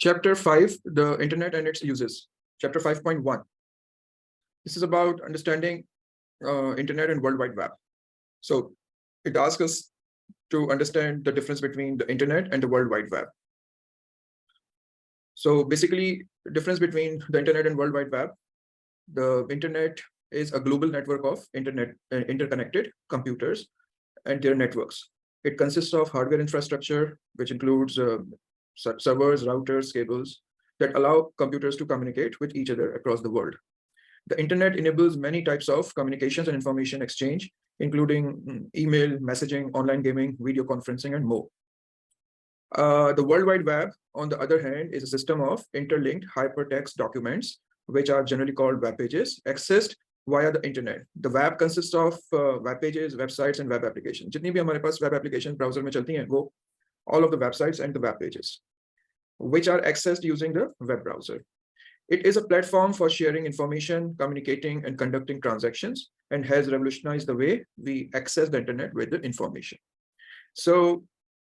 Chapter 5, the Internet and its uses. Chapter 5.1. This is about understanding Internet and World Wide Web. So it asks us to understand the difference between the Internet and the World Wide Web. So basically, the difference between the Internet and World Wide Web, the Internet is a global network of interconnected computers and their networks. It consists of hardware infrastructure, which includes servers, routers, cables that allow computers to communicate with each other across the world. The Internet enables many types of communications and information exchange, including email, messaging, online gaming, video conferencing, and more. The World Wide Web, on the other hand, is a system of interlinked hypertext documents, which are generally called web pages, accessed via the Internet. The web consists of web pages, websites, and web applications. जितनी भी हमारे पास web application browser में चलती हैं, वो all of the websites and the web pages, which are accessed using the web browser. It is a platform for sharing information, communicating, and conducting transactions, and has revolutionized the way we access the Internet with the information. So,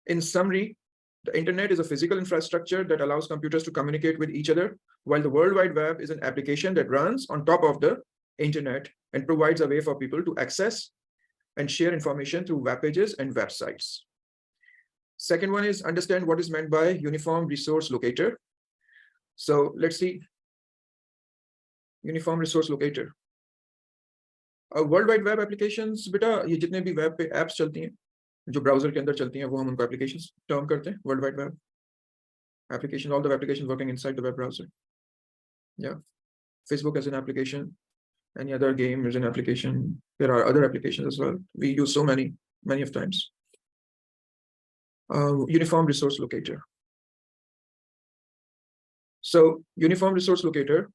in summary, the Internet is a physical infrastructure that allows computers to communicate with each other, while the World Wide Web is an application that runs on top of the Internet and provides a way for people to access and share information through web pages and websites. Second one is understand what is meant by Uniform Resource Locator. So let's see. Uniform Resource Locator. World Wide Web applications, बेटा ये जितने भी web पे apps चलती हैं, जो browser के अंदर चलती हैं, वो हम उनको applications term करते हैं. World Wide Web application, all the applications working inside the web browser. Yeah, Facebook is an application. Any other game is an application. There are other applications as well. We use so many of times. Uniform Resource Locator. So Uniform Resource Locator.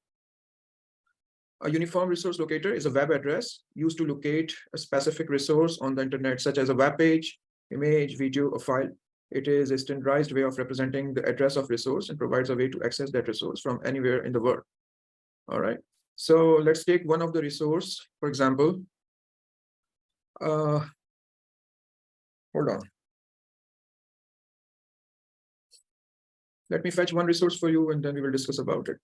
A uniform resource locator is a web address used to locate a specific resource on the Internet, such as a web page, image, video, or file. It is a standardized way of representing the address of resource and provides a way to access that resource from anywhere in the world. All right. So let's take one of the resource, for example. Hold on. Let me fetch one resource for you, and then we will discuss about it.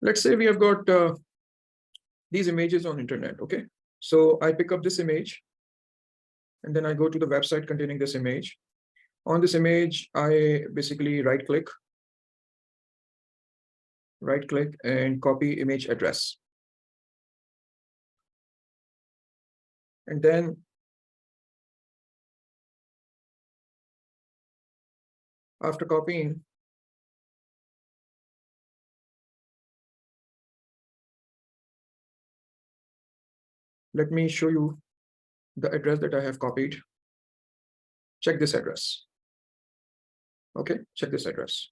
Let's say we have got these images on Internet, okay? So I pick up this image, and then I go to the website containing this image. On this image, I basically right-click and copy image address. And then after copying, let me show you the address that I have copied. Check this address. Okay, check this address.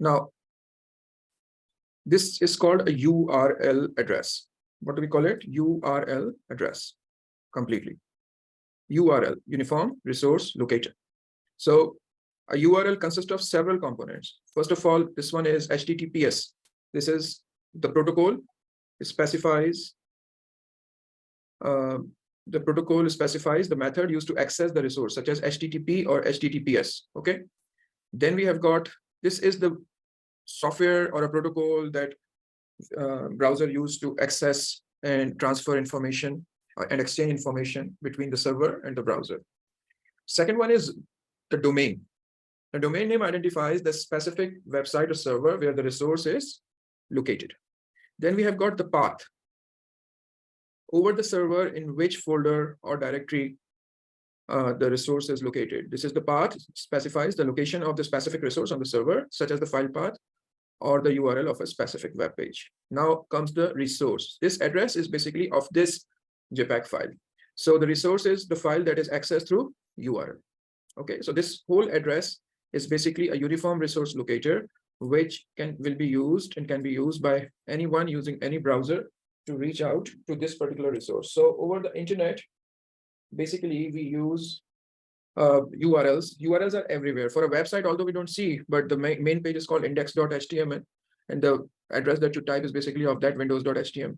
Now, this is called a URL address. What do we call it? URL address, completely. URL, Uniform Resource Locator. So a URL consists of several components. First of all, this one is HTTPS. This is the protocol. It specifies the method used to access the resource, such as HTTP or HTTPS. Okay. Then we have got, this is the software or a protocol that browser used to access and transfer information and exchange information between the server and the browser. Second one is the domain. The domain name identifies the specific website or server where the resource is located. Then we have got the path. Over the server in which folder or directory the resource is located. This is the path, specifies the location of the specific resource on the server, such as the file path or the URL of a specific web page. Now comes the resource. This address is basically of this JPEG file. So the resource is the file that is accessed through URL. Okay, so this whole address is basically a uniform resource locator, which will be used and can be used by anyone using any browser to reach out to this particular resource. So over the Internet, basically we use URLs. URLs are everywhere. For a website, although we don't see, but the main page is called index.html, and the address that you type is basically of that windows.html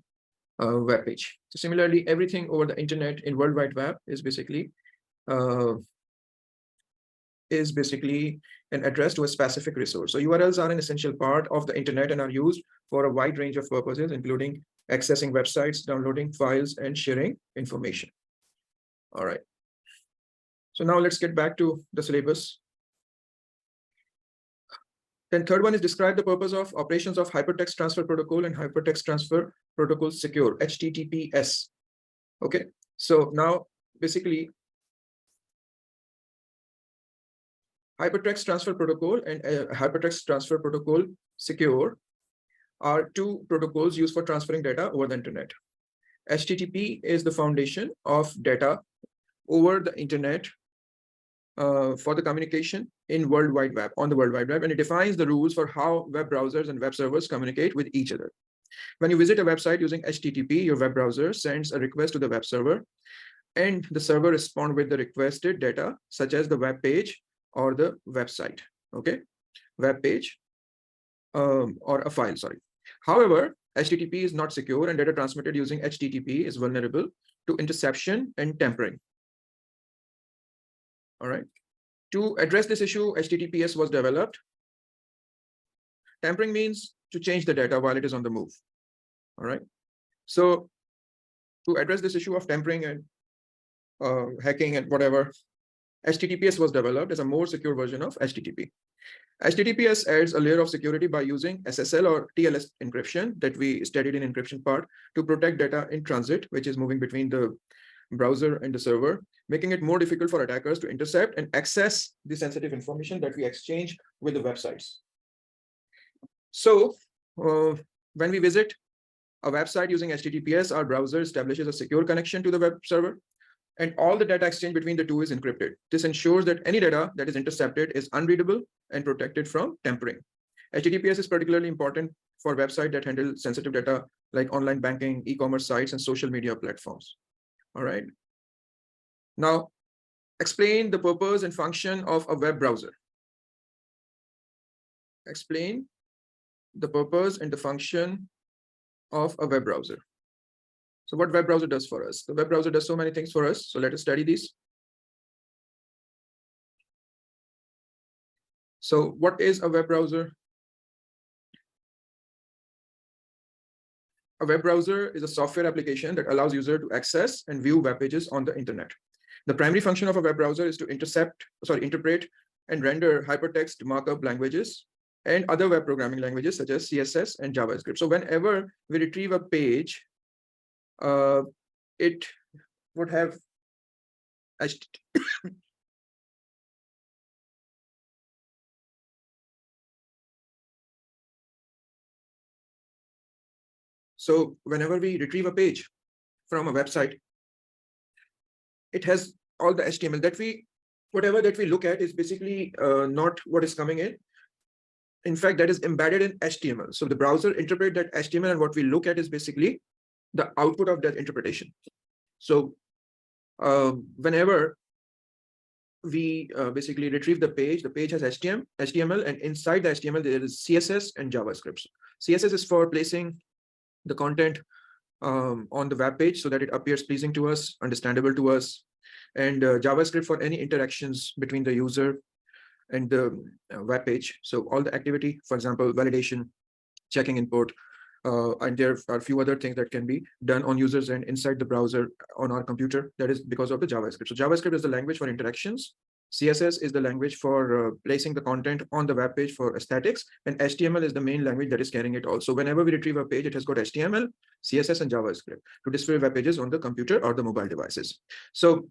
web page. So similarly, everything over the internet in World Wide Web is basically an address to a specific resource. So URLs are an essential part of the internet and are used for a wide range of purposes, including accessing websites, downloading files, and sharing information. All right. So now let's get back to the syllabus. Then third one is describe the purpose of operations of Hypertext Transfer Protocol and Hypertext Transfer Protocol Secure, HTTPS. Okay, so now basically Hypertext Transfer Protocol and Hypertext Transfer Protocol Secure are two protocols used for transferring data over the internet. HTTP is the foundation of data over the internet for the communication in World Wide Web, on the World Wide Web, and it defines the rules for how web browsers and web servers communicate with each other. When you visit a website using HTTP, your web browser sends a request to the web server, and the server responds with the requested data, such as the web page or the website, okay? Web page or a file, sorry. However, HTTP is not secure, and data transmitted using HTTP is vulnerable to interception and tampering. All right. To address this issue, HTTPS was developed. Tampering means to change the data while it is on the move. All right. So to address this issue of tampering and hacking and whatever, HTTPS was developed as a more secure version of HTTP. HTTPS adds a layer of security by using SSL or TLS encryption that we studied in encryption part to protect data in transit, which is moving between the browser and the server, making it more difficult for attackers to intercept and access the sensitive information that we exchange with the websites. So when we visit a website using HTTPS, our browser establishes a secure connection to the web server, and all the data exchange between the two is encrypted. This ensures that any data that is intercepted is unreadable and protected from tampering. HTTPS is particularly important for websites that handle sensitive data like online banking, e-commerce sites, and social media platforms. All right. Now, explain the purpose and function of a web browser. Explain the purpose and the function of a web browser. So what web browser does for us? The web browser does so many things for us. So let us study these. So what is a web browser? A web browser is a software application that allows users to access and view web pages on the internet. The primary function of a web browser is to interpret and render hypertext markup languages and other web programming languages such as CSS and JavaScript. So whenever we retrieve a page, it would have so whenever we retrieve a page from a website, it has all the HTML that whatever that we look at is basically not what is coming in. In fact, that is embedded in HTML. So the browser interprets that HTML, and what we look at is basically the output of that interpretation. So whenever we basically retrieve the page has HTML, and inside the HTML, there is CSS and JavaScript. CSS is for placing the content on the web page so that it appears pleasing to us, understandable to us, and JavaScript for any interactions between the user and the web page. So all the activity, for example, validation, checking input, and there are a few other things that can be done on users and inside the browser on our computer. That is because of the JavaScript. So JavaScript is the language for interactions. CSS is the language for placing the content on the web page for aesthetics, and HTML is the main language that is carrying it all. So whenever we retrieve a page, it has got HTML, CSS, and JavaScript to display web pages on the computer or the mobile devices. So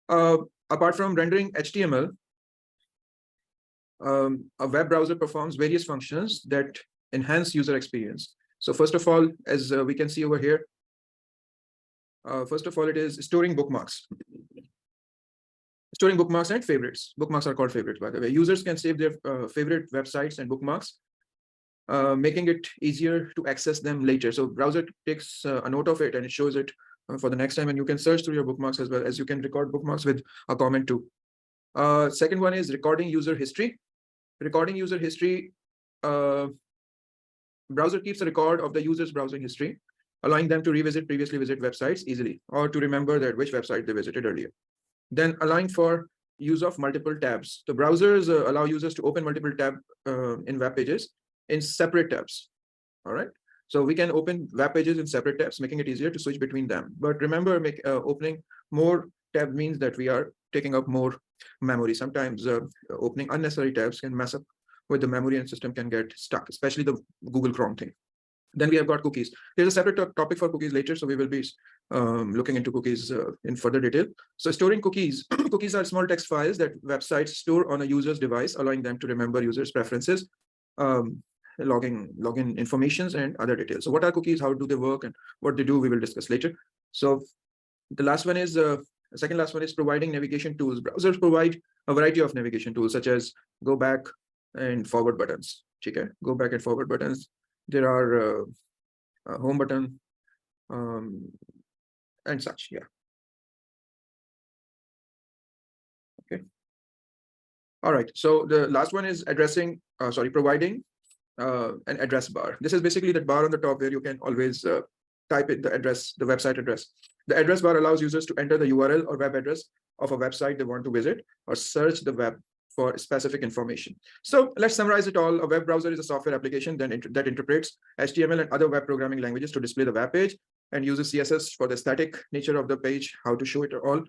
apart from rendering HTML, a web browser performs various functions that enhance user experience. So first of all, as we can see over here, first of all, it is storing bookmarks. Storing bookmarks and favorites. Bookmarks are called favorites, by the way. Users can save their favorite websites and bookmarks, making it easier to access them later. So browser takes a note of it and it shows it for the next time, and you can search through your bookmarks as well as you can record bookmarks with a comment too. Second one is recording user history. Recording user history. Browser keeps a record of the user's browsing history, allowing them to revisit previously visited websites easily or to remember that which website they visited earlier. Then allowing for use of multiple tabs. The browsers allow users to open multiple tabs in web pages in separate tabs. All right. So we can open web pages in separate tabs, making it easier to switch between them. But remember, opening more tabs means that we are taking up more memory. Sometimes opening unnecessary tabs can mess up with the memory and system can get stuck, especially the Google Chrome thing. Then we have got cookies. There's a separate topic for cookies later, so we will be looking into cookies in further detail. So storing cookies. Cookies are small text files that websites store on a user's device, allowing them to remember users' preferences, login informations, and other details. So what are cookies? How do they work? And what they do, we will discuss later. So the last one is second last one is providing navigation tools. Browsers provide a variety of navigation tools, such as go back and forward buttons. Okay, go back and forward buttons. There are home button and such. Yeah. Okay. All right. So the last one is providing an address bar. This is basically that bar on the top where you can always type in the address, the website address. The address bar allows users to enter the URL or web address of a website they want to visit or search the web for specific information. So let's summarize it all. A web browser is a software application that interprets HTML and other web programming languages to display the web page and uses CSS for the static nature of the page, how to show it all,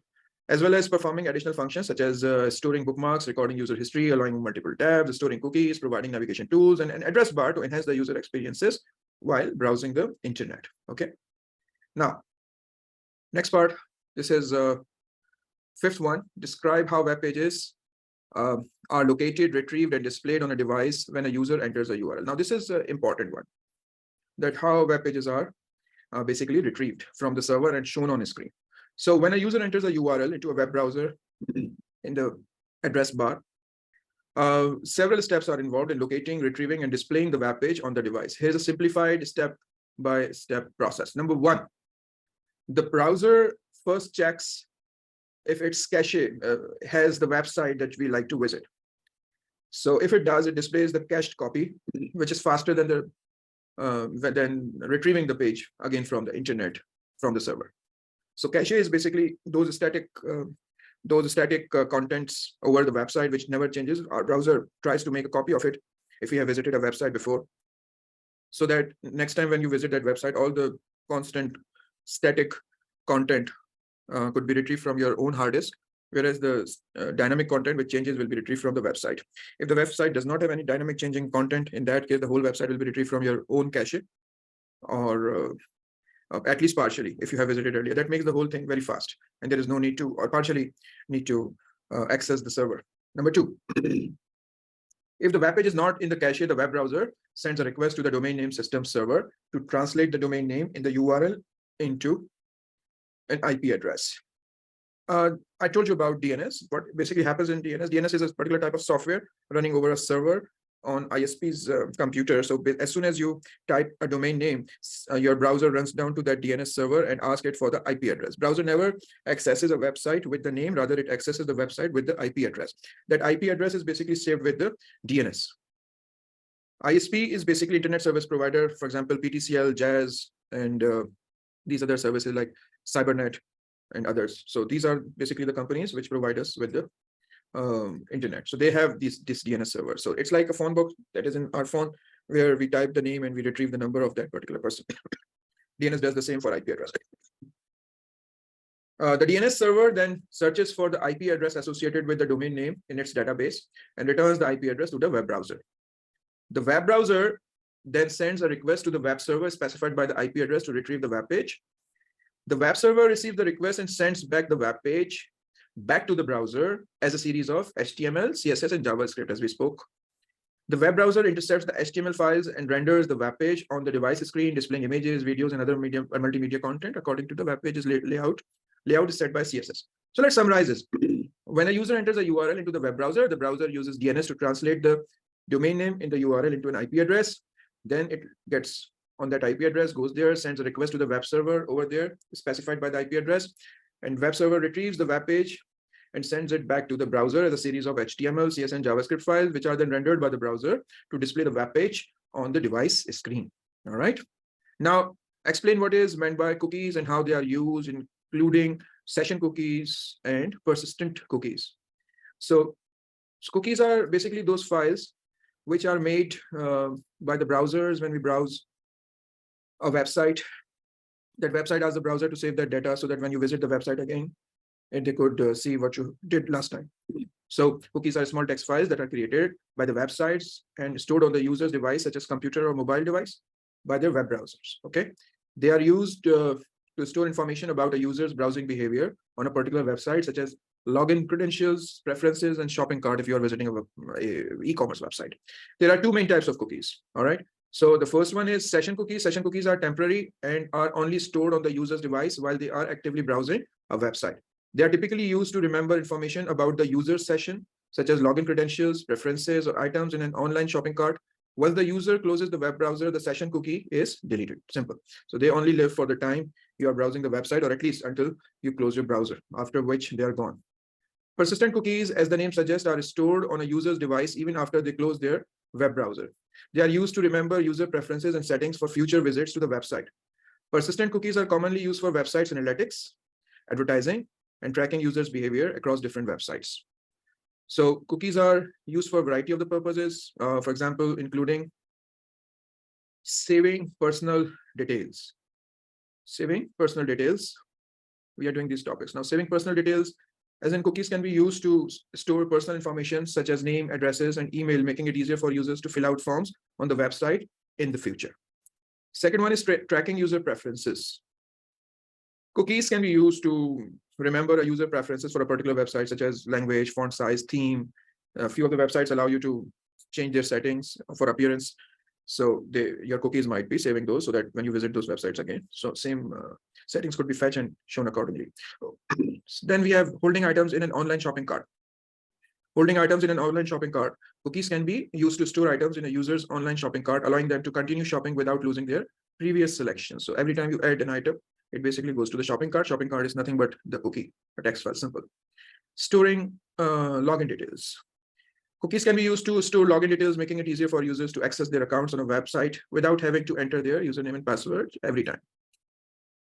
as well as performing additional functions such as storing bookmarks, recording user history, allowing multiple tabs, storing cookies, providing navigation tools, and an address bar to enhance the user experiences while browsing the internet. Okay. Now, next part, this is fifth one, describe how web pages are located, retrieved, and displayed on a device when a user enters a URL. Now, this is an important one, that how web pages are basically retrieved from the server and shown on a screen. So when a user enters a URL into a web browser in the address bar, several steps are involved in locating, retrieving, and displaying the web page on the device. Here's a simplified step-by-step process. Number one, the browser first checks if its cache has the website that we like to visit. So if it does, it displays the cached copy, which is faster than retrieving the page again from the internet, from the server. So cache is basically those static contents over the website, which never changes. Our browser tries to make a copy of it if you have visited a website before, so that next time when you visit that website, all the constant static content could be retrieved from your own hard disk, whereas the dynamic content which changes will be retrieved from the website. If the website does not have any dynamic changing content, in that case, the whole website will be retrieved from your own cache, or at least partially, if you have visited earlier. That makes the whole thing very fast, and there is no need to, or partially need to access the server. Number two, if the web page is not in the cache, the web browser sends a request to the domain name system server to translate the domain name in the URL into an IP address. I told you about DNS. What basically happens in DNS? DNS is a particular type of software running over a server on ISP's computer. So as soon as you type a domain name, your browser runs down to that DNS server and asks it for the IP address. Browser never accesses a website with the name, rather it accesses the website with the IP address. That IP address is basically saved with the DNS. ISP is basically internet service provider, for example, PTCL, Jazz, and these other services like Cybernet and others. So these are basically the companies which provide us with the internet. So they have this DNS server. So it's like a phone book that is in our phone, where we type the name and we retrieve the number of that particular person. DNS does the same for IP address. The DNS server then searches for the IP address associated with the domain name in its database and returns the IP address to the web browser. The web browser then sends a request to the web server specified by the IP address to retrieve the web page. The web server receives the request and sends back the web page back to the browser as a series of HTML, CSS, and JavaScript, as we spoke. The web browser intercepts the HTML files and renders the web page on the device screen, displaying images, videos, and other multimedia content according to the web page's layout. Layout is set by CSS. So let's summarize this. When a user enters a URL into the web browser, the browser uses DNS to translate the domain name in the URL into an IP address. Then it gets on that IP address, goes there, sends a request to the web server over there, specified by the IP address, and web server retrieves the web page and sends it back to the browser as a series of HTML, CSS, and JavaScript files, which are then rendered by the browser to display the web page on the device screen. All right. Now, explain what is meant by cookies and how they are used, including session cookies and persistent cookies. So cookies are basically those files which are made by the browsers when we browse a website. That website asks the browser to save that data so that when you visit the website again, and they could see what you did last time. So cookies are small text files that are created by the websites and stored on the user's device, such as computer or mobile device, by their web browsers. Okay, they are used to store information about a user's browsing behavior on a particular website, such as login credentials, preferences, and shopping cart if you are visiting a e-commerce website. There are two main types of cookies. All right. So the first one is session cookies. Session cookies are temporary and are only stored on the user's device while they are actively browsing a website. They are typically used to remember information about the user's session, such as login credentials, preferences, or items in an online shopping cart. Once the user closes the web browser, the session cookie is deleted. Simple. So they only live for the time you are browsing the website, or at least until you close your browser, after which they are gone. Persistent cookies, as the name suggests, are stored on a user's device even after they close their web browser. They are used to remember user preferences and settings for future visits to the website. Persistent cookies are commonly used for websites analytics, advertising, and tracking users' behavior across different websites. So cookies are used for a variety of the purposes, for example, including saving personal details. Saving personal details. We are doing these topics now. Saving personal details, as in cookies, can be used to store personal information such as name, addresses, and email, making it easier for users to fill out forms on the website in the future. Second one is tracking user preferences. Cookies can be used to remember a user preferences for a particular website, such as language, font size, theme. A few of the websites allow you to change their settings for appearance. So your cookies might be saving those so that when you visit those websites again, so same settings could be fetched and shown accordingly. Then we have holding items in an online shopping cart. Holding items in an online shopping cart. Cookies can be used to store items in a user's online shopping cart, allowing them to continue shopping without losing their previous selection. So every time you add an item, it basically goes to the shopping cart. Shopping cart is nothing but the cookie, a text file, simple. Storing login details. Cookies can be used to store login details, making it easier for users to access their accounts on a website without having to enter their username and password every time.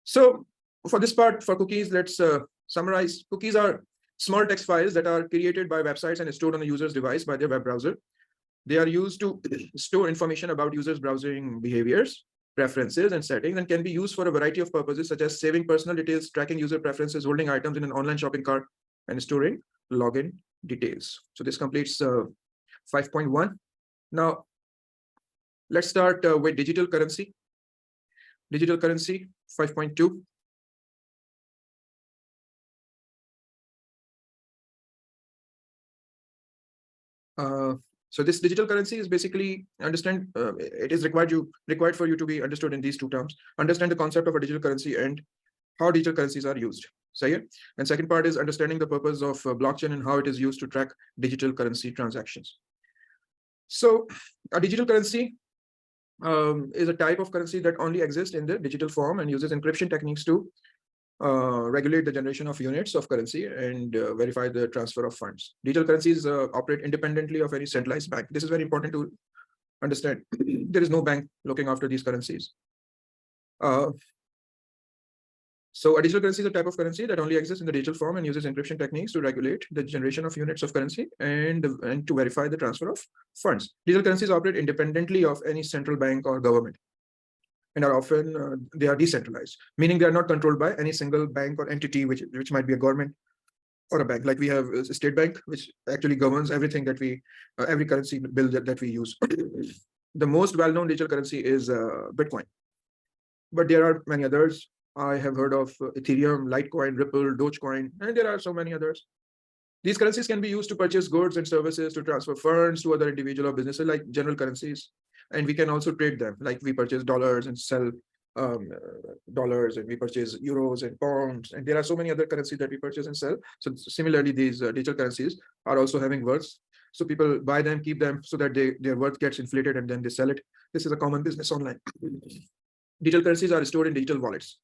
So for this part, for cookies, let's summarize. Cookies are small text files that are created by websites and stored on a user's device by their web browser. They are used to store information about users' browsing behaviors, preferences, and settings, and can be used for a variety of purposes, such as saving personal details, tracking user preferences, holding items in an online shopping cart, and storing login details. So this completes 5.1. Now, let's start with digital currency. Digital currency, 5.2. So this digital currency is basically it is required for you to be understood in these two terms. Understand the concept of a digital currency and how digital currencies are used. So yeah, and second part is understanding the purpose of blockchain and how it is used to track digital currency transactions. So a digital currency is a type of currency that only exists in the digital form and uses encryption techniques to regulate the generation of units of currency and verify the transfer of funds. Digital currencies operate independently of any centralized bank. This is very important to understand. There is no bank looking after these currencies. So a digital currency is a type of currency that only exists in the digital form and uses encryption techniques to regulate the generation of units of currency and to verify the transfer of funds. Digital currencies operate independently of any central bank or government, and are often they are decentralized, meaning they are not controlled by any single bank or entity, which might be a government or a bank. Like we have a state bank, which actually governs everything that we every currency bill that we use. The most well-known digital currency is Bitcoin, but there are many others. I have heard of Ethereum, Litecoin, Ripple, Dogecoin, and there are so many others. These currencies can be used to purchase goods and services, to transfer funds to other individual or businesses, like general currencies. And we can also trade them, like we purchase dollars and sell dollars, and we purchase euros and pounds. And there are so many other currencies that we purchase and sell. So similarly, these digital currencies are also having worths. So people buy them, keep them, so that their worth gets inflated, and then they sell it. This is a common business online. Digital currencies are stored in digital wallets,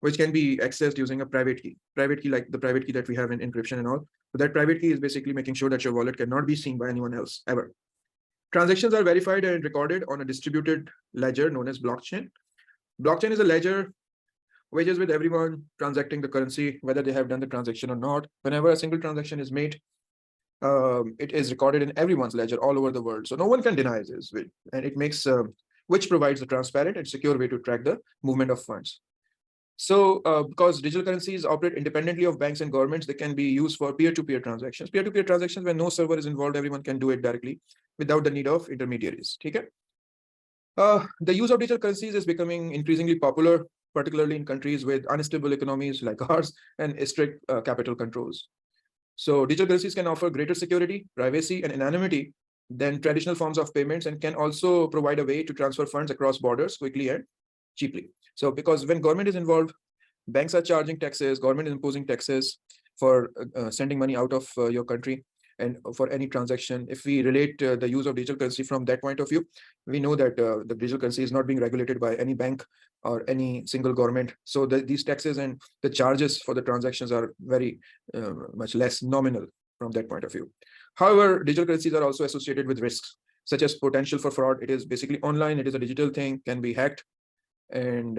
which can be accessed using a private key. Private key, like the private key that we have in encryption and all. So that private key is basically making sure that your wallet cannot be seen by anyone else ever. Transactions are verified and recorded on a distributed ledger known as blockchain. Blockchain is a ledger which is with everyone transacting the currency, whether they have done the transaction or not. Whenever a single transaction is made, it is recorded in everyone's ledger all over the world. So no one can deny this, and it makes which provides a transparent and secure way to track the movement of funds. So because digital currencies operate independently of banks and governments, they can be used for peer-to-peer transactions. Peer-to-peer transactions, when no server is involved, everyone can do it directly without the need of intermediaries. Okay? The use of digital currencies is becoming increasingly popular, particularly in countries with unstable economies like ours and strict capital controls. So digital currencies can offer greater security, privacy, and anonymity than traditional forms of payments, and can also provide a way to transfer funds across borders quickly and cheaply. So because when government is involved, banks are charging taxes, government is imposing taxes for sending money out of your country, and for any transaction. If we relate the use of digital currency from that point of view, we know that the digital currency is not being regulated by any bank or any single government. So these taxes and the charges for the transactions are very much less nominal from that point of view. However, digital currencies are also associated with risks, such as potential for fraud. It is basically online, it is a digital thing, can be hacked. And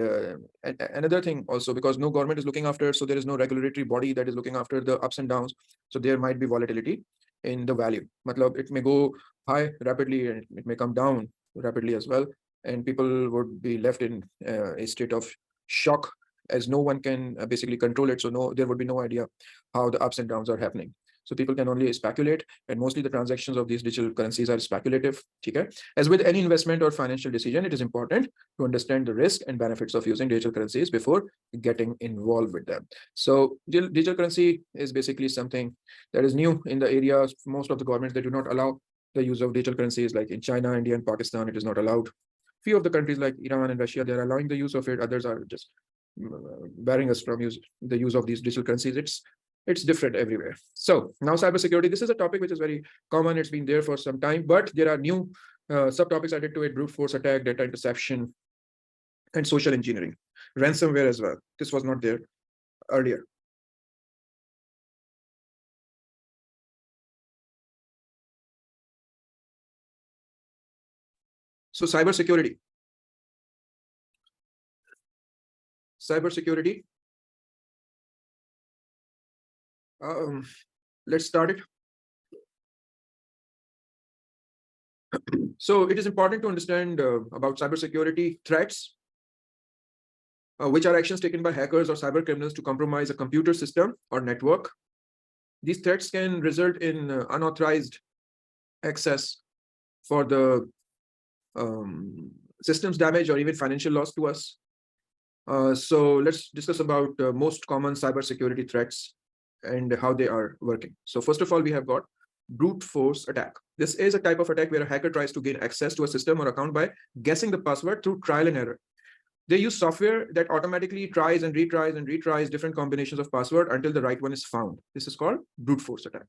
another thing also, because no government is looking after it, so there is no regulatory body that is looking after the ups and downs. So there might be volatility in the value. Matlab, it may go high rapidly and it may come down rapidly as well. And people would be left in a state of shock, as no one can basically control it. So there would be no idea how the ups and downs are happening. So people can only speculate, and mostly the transactions of these digital currencies are speculative. Okay? As with any investment or financial decision, it is important to understand the risk and benefits of using digital currencies before getting involved with them. So digital currency is basically something that is new in the area. Most of the governments, they do not allow the use of digital currencies. Like in China, India, and Pakistan, it is not allowed. Few of the countries like Iran and Russia, they're allowing the use of it. Others are just barring us from the use of these digital currencies. It's different everywhere. So now cybersecurity, this is a topic which is very common. It's been there for some time, but there are new subtopics added to it: brute force attack, data interception, and social engineering, ransomware as well. This was not there earlier. So cybersecurity. Let's start it. So it is important to understand about cybersecurity threats, which are actions taken by hackers or cyber criminals to compromise a computer system or network. These threats can result in unauthorized access for the systems damage or even financial loss to us. So let's discuss about most common cybersecurity threats and how they are working. So first of all, we have got brute force attack. This is a type of attack where a hacker tries to gain access to a system or account by guessing the password through trial and error. They use software that automatically tries and retries different combinations of password until the right one is found. This is called brute force attack.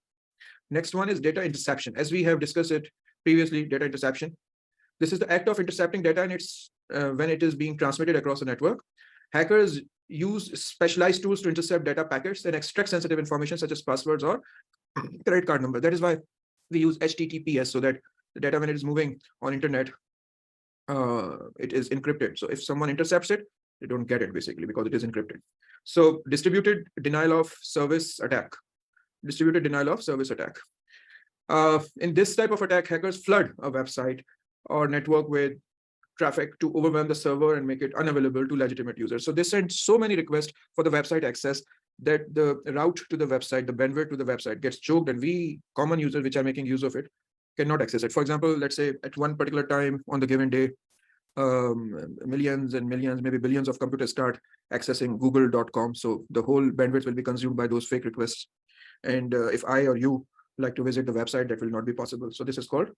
Next one is data interception. As we have discussed it previously, data interception. This is the act of intercepting data, and it's when it is being transmitted across a network. Hackers use specialized tools to intercept data packets and extract sensitive information such as passwords or credit card number. That is why we use HTTPS, so that the data, when it is moving on internet, it is encrypted. So if someone intercepts it, they don't get it basically because it is encrypted. So distributed denial of service attack. Distributed denial of service attack. In this type of attack, hackers flood a website or network with traffic to overwhelm the server and make it unavailable to legitimate users. So they send so many requests for the website access that the route to the website, the bandwidth to the website gets choked, and we common users which are making use of it cannot access it. For example, let's say at one particular time on the given day, millions and millions, maybe billions of computers start accessing google.com. So the whole bandwidth will be consumed by those fake requests. And if I or you like to visit the website, that will not be possible. So this is called,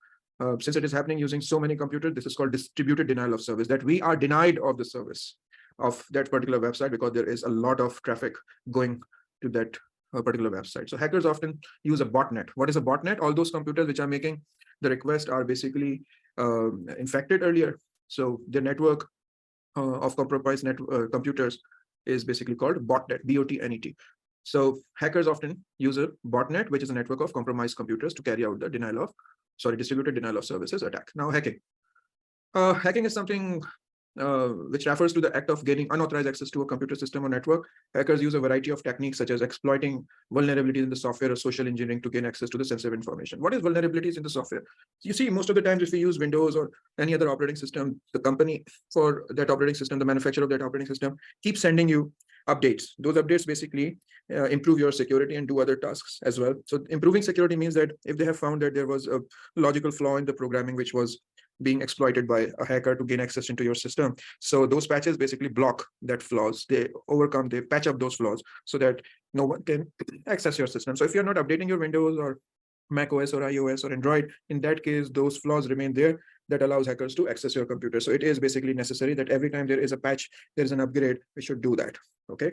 since it is happening using so many computers, this is called distributed denial of service, that we are denied of the service of that particular website because there is a lot of traffic going to that particular website. So hackers often use a botnet. What is a botnet? All those computers which are making the request are basically infected earlier. So their network of compromised computers is basically called botnet, botnet. So hackers often use a botnet, which is a network of compromised computers, to carry out the distributed denial of services attack. Now, hacking is something which refers to the act of gaining unauthorized access to a computer system or network. Hackers use a variety of techniques such as exploiting vulnerabilities in the software or social engineering to gain access to the sensitive information. What is vulnerabilities in the software? You see, most of the times if we use Windows or any other operating system, the company for that operating system, the manufacturer of that operating system, keeps sending you updates. Those updates basically improve your security and do other tasks as well. So improving security means that if they have found that there was a logical flaw in the programming which was being exploited by a hacker to gain access into your system, so those patches basically block that flaws. They patch up those flaws so that no one can access your system. So if you're not updating your Windows or Mac OS or iOS or Android, in that case, those flaws remain there that allows hackers to access your computer. So it is basically necessary that every time there is a patch, there is an upgrade, we should do that. Okay.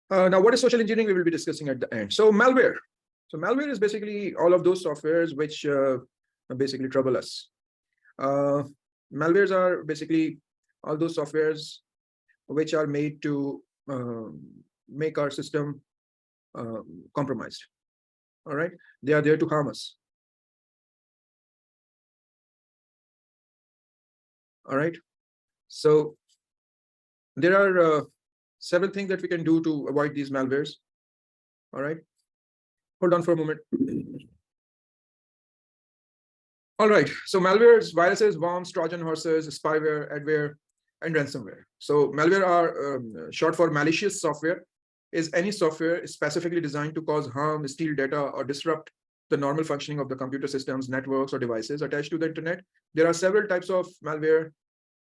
Now, what is social engineering? We will be discussing at the end. So malware. So malware is basically all of those softwares which basically trouble us. Malwares are basically all those softwares which are made to make our system compromised. All right, they are there to harm us. All right, so there are several things that we can do to avoid these malwares. All right, hold on for a moment. All right, so malwares, viruses, worms, Trojan horses, spyware, adware, and ransomware. So malware are short for malicious software. Is any software specifically designed to cause harm, steal data, or disrupt the normal functioning of the computer systems, networks, or devices attached to the internet. There are several types of malware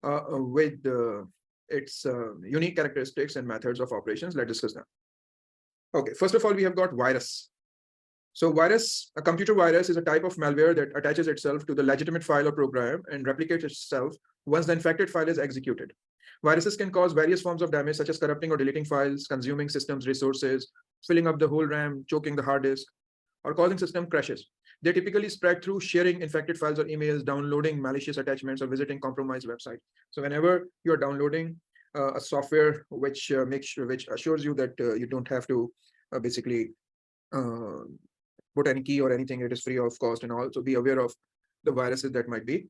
with its unique characteristics and methods of operations. Let's discuss them. Okay, first of all, we have got virus. So a computer virus is a type of malware that attaches itself to the legitimate file or program and replicates itself once the infected file is executed. Viruses can cause various forms of damage, such as corrupting or deleting files, consuming systems resources, filling up the whole RAM, choking the hard disk, or causing system crashes. They typically spread through sharing infected files or emails, downloading malicious attachments, or visiting compromised websites. So whenever you're downloading a software which assures you that you don't have to basically put any key or anything, it is free of cost, and also be aware of the viruses that might be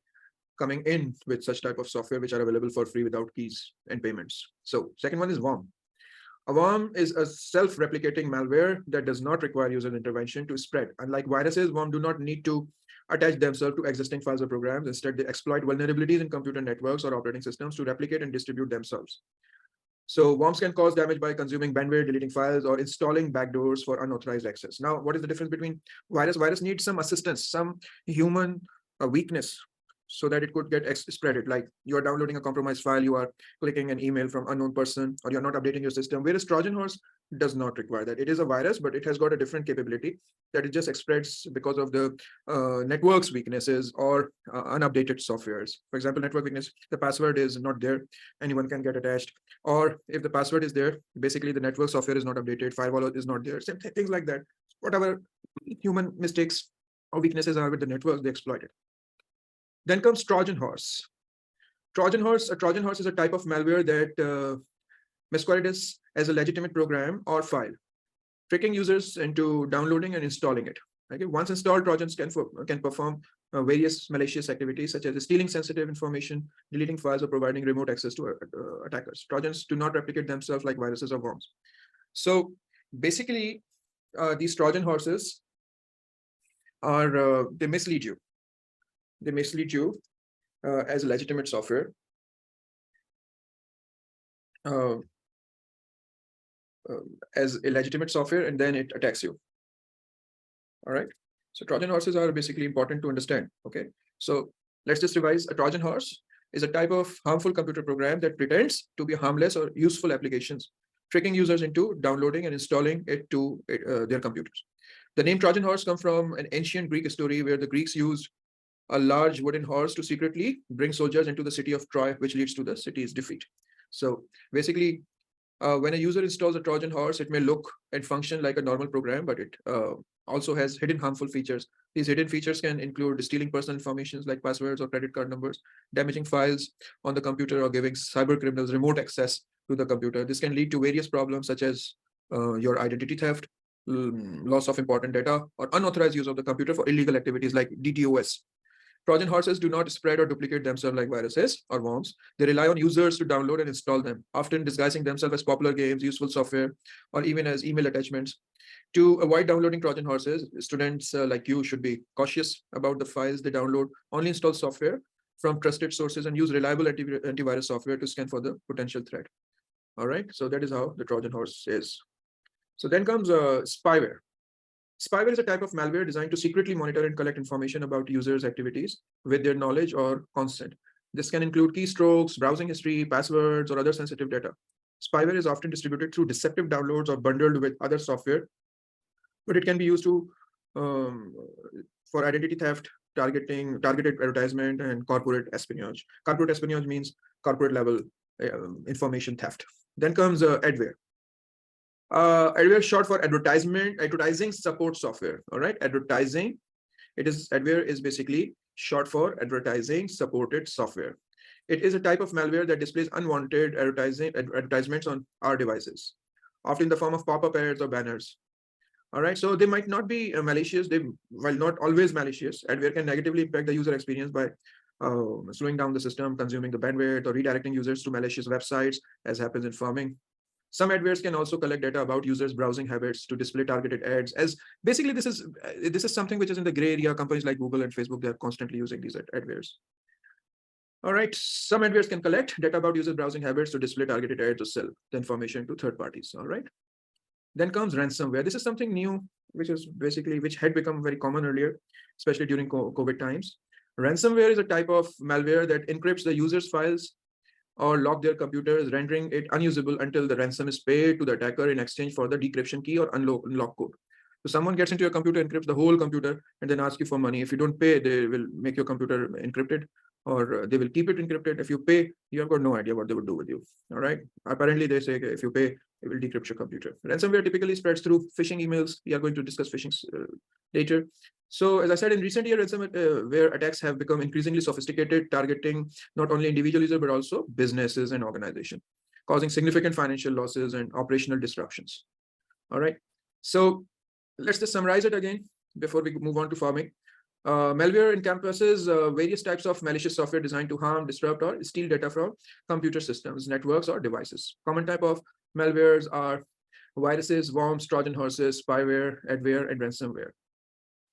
coming in with such type of software which are available for free without keys and payments. So second one is worm. A worm is a self-replicating malware that does not require user intervention to spread. Unlike viruses, worms do not need to attach themselves to existing files or programs. Instead, they exploit vulnerabilities in computer networks or operating systems to replicate and distribute themselves. So worms can cause damage by consuming bandwidth, deleting files, or installing backdoors for unauthorized access. Now, what is the difference between virus? Virus needs some assistance, some human weakness, so that it could get spreaded. Like you are downloading a compromised file, you are clicking an email from unknown person, or you're not updating your system. Whereas Trojan horse does not require that. It is a virus, but it has got a different capability that it just spreads because of the network's weaknesses or unupdated softwares. For example, network weakness, the password is not there, anyone can get attached. Or if the password is there, basically the network software is not updated, firewall is not there, things like that. Whatever human mistakes or weaknesses are with the network, they exploit it. Then comes Trojan horse. A Trojan horse is a type of malware that masquerades as a legitimate program or file, tricking users into downloading and installing it. Okay, once installed, Trojans can perform various malicious activities such as stealing sensitive information, deleting files, or providing remote access to attackers. Trojans do not replicate themselves like viruses or worms. So basically, these Trojan horses are they mislead you. They mislead you as a legitimate software. As a legitimate software, and then it attacks you. All right. So Trojan horses are basically important to understand. Okay. So let's just revise. A Trojan horse is a type of harmful computer program that pretends to be harmless or useful applications, tricking users into downloading and installing it to their computers. The name Trojan horse comes from an ancient Greek story where the Greeks used a large wooden horse to secretly bring soldiers into the city of Troy, which leads to the city's defeat. So basically, when a user installs a Trojan horse, it may look and function like a normal program, but it also has hidden harmful features. These hidden features can include stealing personal information like passwords or credit card numbers, damaging files on the computer, or giving cyber criminals remote access to the computer. This can lead to various problems such as your identity theft, loss of important data, or unauthorized use of the computer for illegal activities like DDoS. Trojan horses do not spread or duplicate themselves like viruses or worms. They rely on users to download and install them, often disguising themselves as popular games, useful software, or even as email attachments. To avoid downloading Trojan horses, students like you should be cautious about the files they download. Only install software from trusted sources and use reliable antivirus software to scan for the potential threat. All right, so that is how the Trojan horse is. So then comes spyware. Spyware is a type of malware designed to secretly monitor and collect information about users' activities with their knowledge or consent. This can include keystrokes, browsing history, passwords, or other sensitive data. Spyware is often distributed through deceptive downloads or bundled with other software, but it can be used to for identity theft, targeted advertisement, and corporate espionage. Corporate espionage means corporate level information theft. Then comes adware. Adware is short for advertising support software. All right, adware is basically short for advertising supported software. It is a type of malware that displays unwanted advertisements on our devices, often in the form of pop-up ads or banners. All right, so they might not be malicious. While not always malicious, adware can negatively impact the user experience by slowing down the system, consuming the bandwidth, or redirecting users to malicious websites, as happens in pharming. Some adwares can also collect data about users' browsing habits to display targeted ads. As basically, this is something which is in the gray area. Companies like Google and Facebook, they are constantly using these adwares. All right, some adwares can collect data about user browsing habits to display targeted ads or sell the information to third parties. All right. Then comes ransomware. This is something new, which had become very common earlier, especially during COVID times. Ransomware is a type of malware that encrypts the user's files or lock their computers, rendering it unusable until the ransom is paid to the attacker in exchange for the decryption key or unlock code. So someone gets into your computer, encrypts the whole computer, and then asks you for money. If you don't pay, they will make your computer encrypted, or they will keep it encrypted. If you pay, you have got no idea what they would do with you. All right. Apparently, they say if you pay, it will decrypt your computer. Ransomware typically spreads through phishing emails. We are going to discuss phishing later. So, as I said, in recent years, ransomware attacks have become increasingly sophisticated, targeting not only individual users but also businesses and organizations, causing significant financial losses and operational disruptions. All right. So, let's just summarize it again before we move on to pharming. Malware encompasses various types of malicious software designed to harm, disrupt, or steal data from computer systems, networks, or devices. Common type of malwares are viruses, worms, Trojan horses, spyware, adware, and ransomware.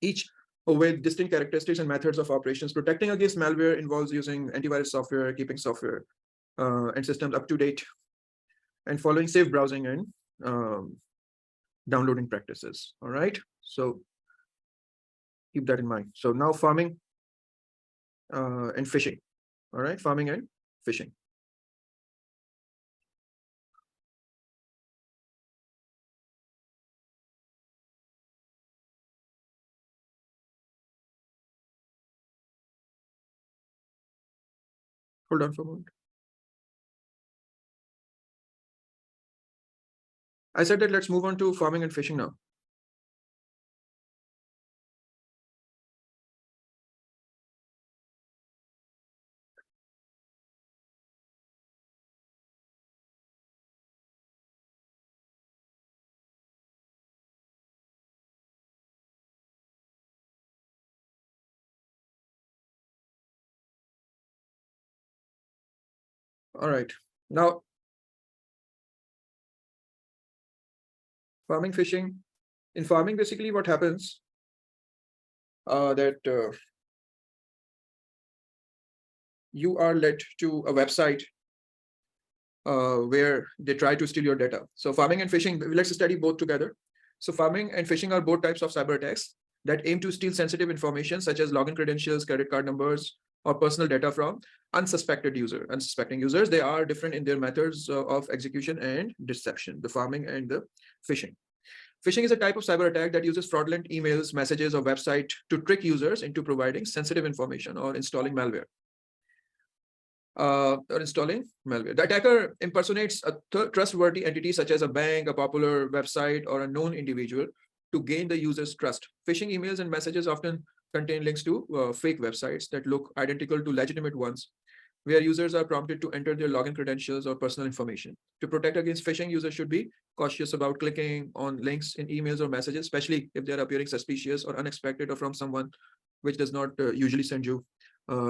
Each with distinct characteristics and methods of operations. Protecting against malware involves using antivirus software, keeping software and systems up to date, and following safe browsing and downloading practices. All right. So keep that in mind. So now pharming and phishing. All right, pharming and phishing. Hold on for a moment. I said that let's move on to pharming and phishing now. All right. Now, pharming, phishing. In pharming, basically what happens that you are led to a website where they try to steal your data. So pharming and phishing, let's study both together. So pharming and phishing are both types of cyber attacks that aim to steal sensitive information such as login credentials, credit card numbers, or personal data from unsuspecting users. They are different in their methods of execution and deception, the pharming and the phishing. Phishing is a type of cyber attack that uses fraudulent emails, messages, or website to trick users into providing sensitive information or installing malware. The attacker impersonates a trustworthy entity such as a bank, a popular website, or a known individual to gain the user's trust. Phishing emails and messages often contain links to fake websites that look identical to legitimate ones, where users are prompted to enter their login credentials or personal information. To protect against phishing, users should be cautious about clicking on links in emails or messages, especially if they are appearing suspicious or unexpected or from someone which does not usually send you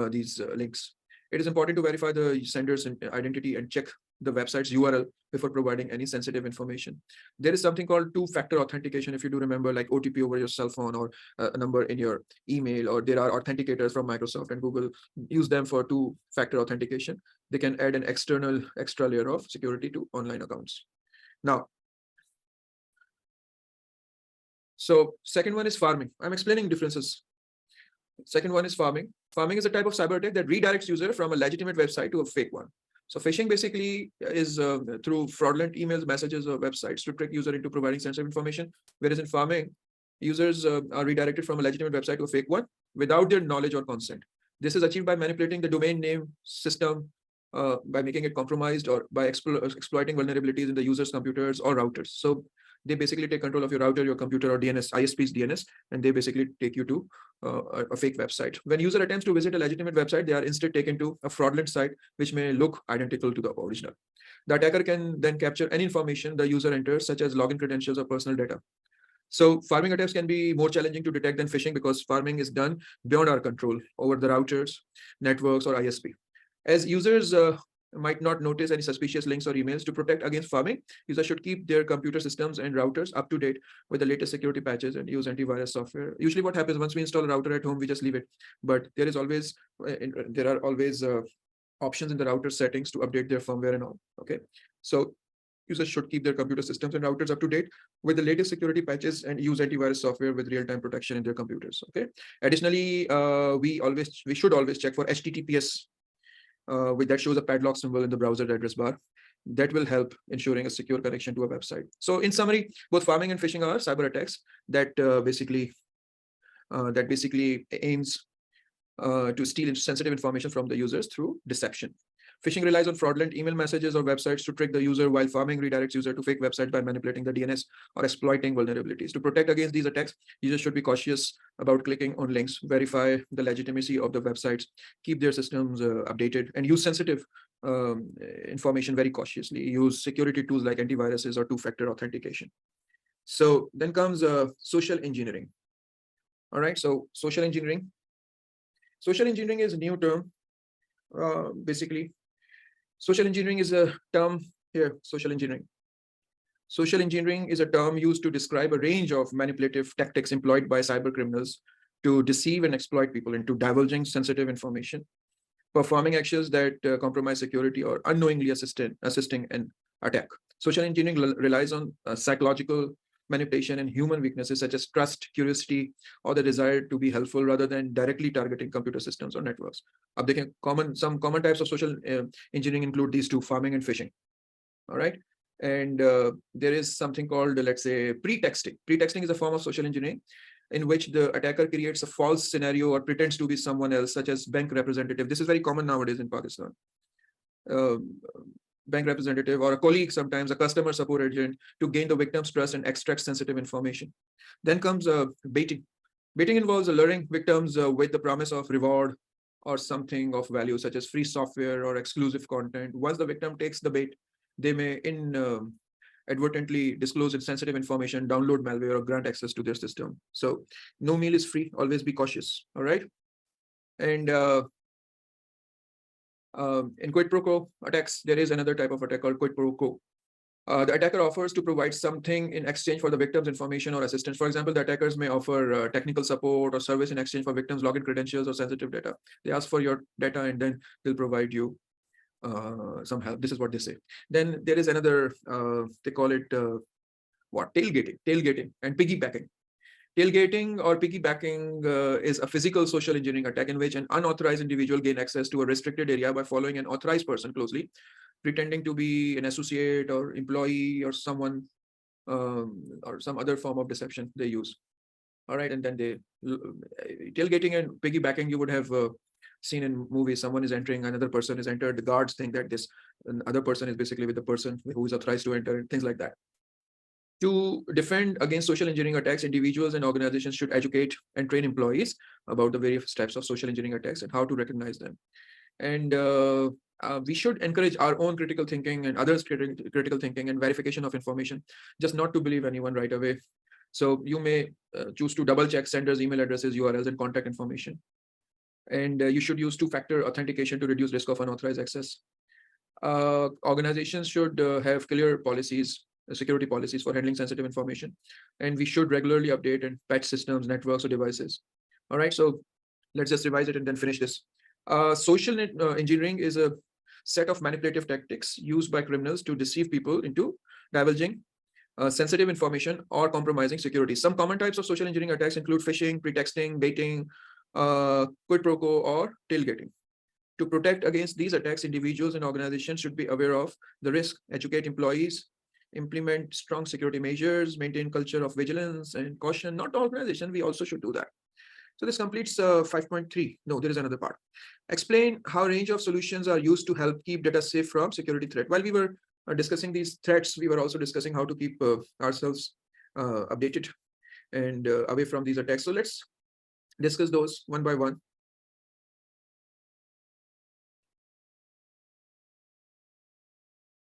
these links. It is important to verify the sender's identity and check the website's URL before providing any sensitive information. There is something called two-factor authentication, if you do remember, like OTP over your cell phone or a number in your email, or there are authenticators from Microsoft and Google use them for two-factor authentication. They can add an extra layer of security to online accounts. Now, so second one is pharming. I'm explaining differences. Second one is pharming. Pharming is a type of cyber attack that redirects user from a legitimate website to a fake one. So phishing basically is through fraudulent emails, messages, or websites to trick user into providing sensitive information. Whereas in pharming, users are redirected from a legitimate website to a fake one without their knowledge or consent. This is achieved by manipulating the domain name system, by making it compromised, or by exploiting vulnerabilities in the user's computers or routers. So they basically take control of your router, your computer, or DNS, ISP's DNS, and they basically take you to a fake website. When user attempts to visit a legitimate website, they are instead taken to a fraudulent site, which may look identical to the original. The attacker can then capture any information the user enters, such as login credentials or personal data. So pharming attacks can be more challenging to detect than phishing because pharming is done beyond our control over the routers, networks, or ISP. As users might not notice any suspicious links or emails. To protect against pharming, users should keep their computer systems and routers up to date with the latest security patches and use antivirus software. Usually what happens, once we install a router at home, we just leave it. But there are always options in the router settings to update their firmware and all. Okay, so users should keep their computer systems and routers up to date with the latest security patches and use antivirus software with real-time protection in their computers. Okay. Additionally, we should always check for HTTPS, that shows a padlock symbol in the browser address bar. That will help ensuring a secure connection to a website. So in summary, both pharming and phishing are cyber attacks that basically aims to steal sensitive information from the users through deception. Phishing relies on fraudulent email messages or websites to trick the user, while pharming redirects user to fake websites by manipulating the DNS or exploiting vulnerabilities. To protect against these attacks, users should be cautious about clicking on links, verify the legitimacy of the websites, keep their systems updated, and use sensitive information very cautiously. Use security tools like antiviruses or two-factor authentication. So then comes social engineering. All right, so social engineering. Social engineering is a new term. Basically, social engineering is a term here. Social engineering. Social engineering is a term used to describe a range of manipulative tactics employed by cyber criminals to deceive and exploit people into divulging sensitive information, performing actions that compromise security, or unknowingly assisting an attack. Social engineering relies on psychological manipulation and human weaknesses such as trust, curiosity, or the desire to be helpful, rather than directly targeting computer systems or networks. Some common types of social engineering include these two: pharming and phishing. All right. And there is something called, let's say, pretexting. Pretexting is a form of social engineering in which the attacker creates a false scenario or pretends to be someone else, such as bank representative. This is very common nowadays in Pakistan. Bank representative or a colleague, sometimes a customer support agent, to gain the victim's trust and extract sensitive information. Then comes baiting. Baiting involves luring victims with the promise of reward or something of value, such as free software or exclusive content. Once the victim takes the bait, they may inadvertently disclose sensitive information, download malware, or grant access to their system. So no meal is free. Always be cautious. All right. And in quid pro quo attacks, there is another type of attack called quid pro quo. The attacker offers to provide something in exchange for the victim's information or assistance. For example, the attackers may offer technical support or service in exchange for victims' login credentials or sensitive data. They ask for your data and then they'll provide you some help. This is what they say. Then there is another, they call it tailgating and piggybacking. Tailgating or piggybacking is a physical social engineering attack in which an unauthorized individual gains access to a restricted area by following an authorized person closely, pretending to be an associate or employee or someone or some other form of deception they use. All right, and then tailgating and piggybacking, you would have seen in movies. Someone is entering, another person is entered. The guards think that this other person is basically with the person who is authorized to enter, things like that. To defend against social engineering attacks, individuals and organizations should educate and train employees about the various types of social engineering attacks and how to recognize them. And we should encourage our own critical thinking and others' critical thinking and verification of information, just not to believe anyone right away. So you may choose to double check senders' email addresses, URLs, and contact information. And you should use two-factor authentication to reduce risk of unauthorized access. Organizations should have clear policies, security policies for handling sensitive information, and we should regularly update and patch systems, networks, or devices. All right, so let's just revise it and then finish this. Social engineering is a set of manipulative tactics used by criminals to deceive people into divulging sensitive information or compromising security. Some common types of social engineering attacks include phishing, pretexting, baiting, quid pro quo, or tailgating. To protect against these attacks, individuals and organizations should be aware of the risk, educate employees, implement strong security measures, maintain culture of vigilance and caution. Not organization, we also should do that. So this completes 5.3. No, there is another part. Explain how a range of solutions are used to help keep data safe from security threat. While we were discussing these threats, we were also discussing how to keep ourselves updated and away from these attacks. So let's discuss those one by one.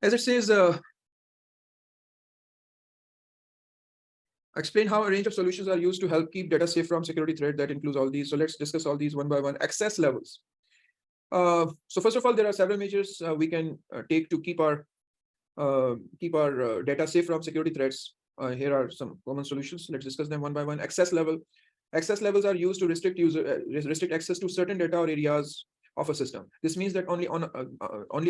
As it says, explain how a range of solutions are used to help keep data safe from security threat. That includes all these. So let's discuss all these one by one. Access levels. So first of all, there are several measures we can take to keep our data safe from security threats. Here are some common solutions. Let's discuss them one by one. Access level. Access levels are used to restrict restrict access to certain data or areas of a system. This means that only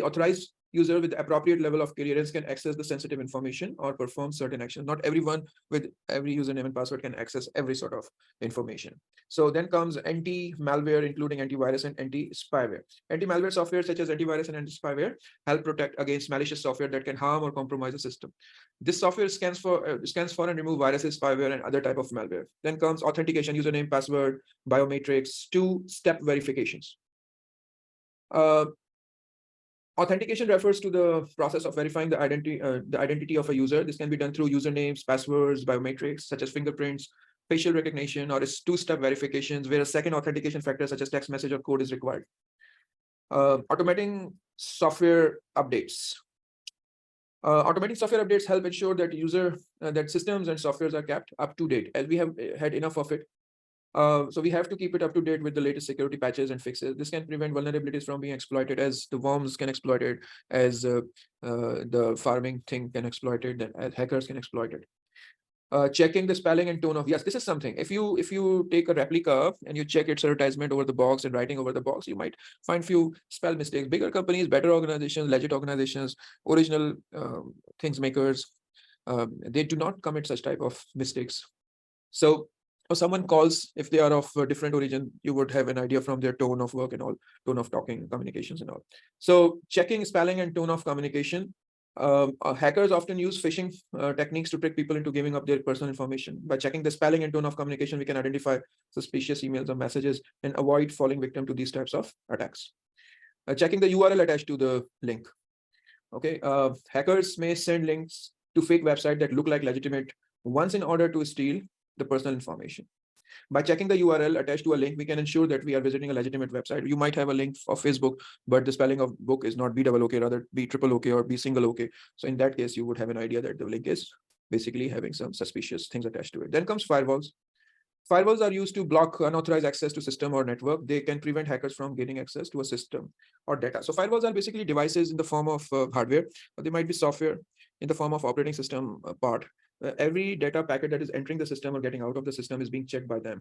authorized user with the appropriate level of clearance can access the sensitive information or perform certain actions. Not everyone with every username and password can access every sort of information. So then comes anti-malware, including antivirus and anti-spyware. Anti-malware software such as antivirus and anti-spyware help protect against malicious software that can harm or compromise the system. This software scans for and remove viruses, spyware, and other type of malware. Then comes authentication, username, password, biometrics, two-step verifications. Authentication refers to the process of verifying the identity of a user. This can be done through usernames, passwords, biometrics, such as fingerprints, facial recognition, or two-step verifications, where a second authentication factor, such as text message or code, is required. Automating software updates. Automating software updates help ensure that that systems and softwares are kept up to date, as we have had enough of it. So we have to keep it up to date with the latest security patches and fixes. This can prevent vulnerabilities from being exploited, as the worms can exploit it, as the pharming thing can exploit it, then as hackers can exploit it. Checking the spelling and tone of, yes, this is something. If you take a replica and you check its advertisement over the box and writing over the box, you might find few spell mistakes. Bigger companies, better organizations, legit organizations, original things makers, they do not commit such type of mistakes. So or someone calls, if they are of a different origin, you would have an idea from their tone of work and all, tone of talking, communications and all. So checking spelling and tone of communication. Hackers often use phishing techniques to trick people into giving up their personal information. By checking the spelling and tone of communication, we can identify suspicious emails or messages and avoid falling victim to these types of attacks. Checking the URL attached to the link. Okay, hackers may send links to fake websites that look like legitimate ones in order to steal the personal information. By checking the URL attached to a link, we can ensure that we are visiting a legitimate website. You might have a link of Facebook, but the spelling of book is not B-double-OK, rather B-triple-OK or B-single-OK. So in that case, you would have an idea that the link is basically having some suspicious things attached to it. Then comes firewalls. Firewalls are used to block unauthorized access to system or network. They can prevent hackers from gaining access to a system or data. So firewalls are basically devices in the form of hardware, or they might be software in the form of operating system part. Every data packet that is entering the system or getting out of the system is being checked by them.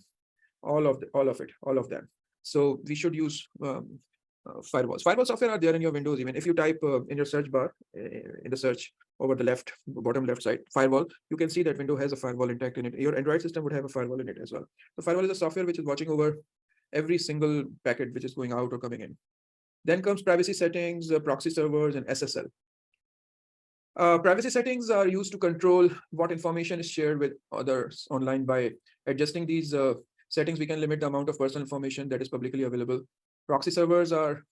All of them. So we should use firewalls. Firewall software are there in your Windows. Even if you type in your search bar, in the search over the bottom left side, firewall, you can see that Windows has a firewall intact in it. Your Android system would have a firewall in it as well. The firewall is a software which is watching over every single packet which is going out or coming in. Then comes privacy settings, proxy servers, and SSL. Privacy settings are used to control what information is shared with others online. By adjusting these settings, we can limit the amount of personal information that is publicly available. Proxy servers are,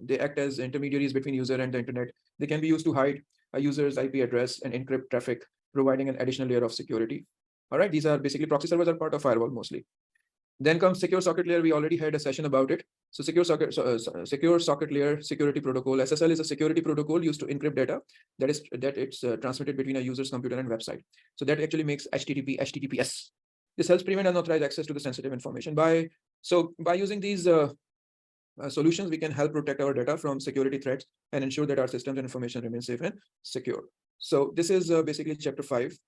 they act as intermediaries between user and the internet. They can be used to hide a user's IP address and encrypt traffic providing an additional layer of security. All right, these are basically proxy servers are part of firewall mostly. Then comes secure socket layer. We already had a session about it. So secure socket layer security protocol. SSL is a security protocol used to encrypt data that it's transmitted between a user's computer and website. So that actually makes HTTPS. This helps prevent unauthorized access to the sensitive information. By using these solutions, we can help protect our data from security threats and ensure that our systems and information remain safe and secure. So this is basically chapter 5.